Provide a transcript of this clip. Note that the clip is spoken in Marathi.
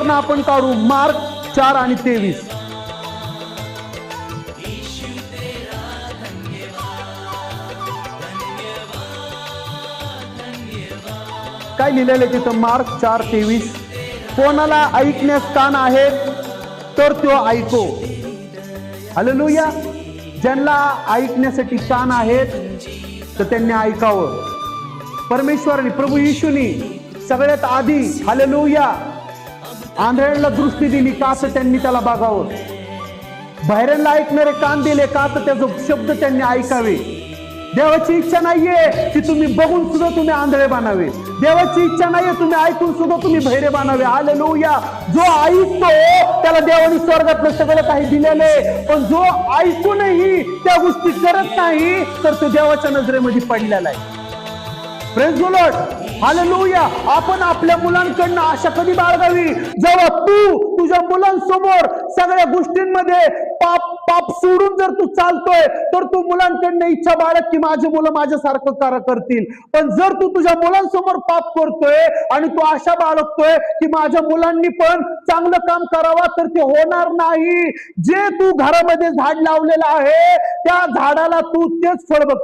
वरनं आपण काढू मार्क 4 आणि 23. काय लिहिलेलं तिथं? मार्क 4:23. कोणाला ऐकण्यास कान आहेत तर तो ऐको. हालेलुया. ज्यांना ऐकण्यासाठी कान आहेत तर त्यांनी ऐकावं. परमेश्वराने, प्रभू येशूनी सगळ्यात आधी हालेलुया आंधळ्यांना दृष्टी दिली का तर त्यांनी त्याला बघावं. बाहेरला ऐकणारे कान दिले का तर त्याचा शब्द त्यांनी ऐकावे. देवाची इच्छा नाहीये की तुम्ही बघून सुद्धा तुम्ही आंधळे बनावे. देवाची इच्छा नाहीये तुम्ही ऐकून सुद्धा तुम्ही बहिरे बनावे. हालेलुया. जो ऐकतो त्याला देवाने स्वर्गातलं सगळं काही दिलेलं आहे, पण जो ऐकूनही त्या गोष्टी करत नाही तर तो देवाच्या नजरेमध्ये पडलेला आहे. Praise the Lord. हालेलुया. आपण आपल्या मुलांकडनं आशा कधी बाळगावी? जेव्हा तू तुझ्या मुलांसमोर सगळ्या गोष्टींमध्ये पाप सोडून जर तू चालतोय तर तू मुलांकडनं इच्छा बाळग की माझे मुलं माझ्यासारखं करतील. पण जर तू तुझ्या मुलांसमोर पाप करतोय आणि तू आशा बाळगतोय की माझ्या मुलांनी पण चांगलं काम करावं, तर ते होणार नाही. जे तू घरामध्ये झाड लावलेलं आहे त्या झाडाला तू तेच फळ बघ.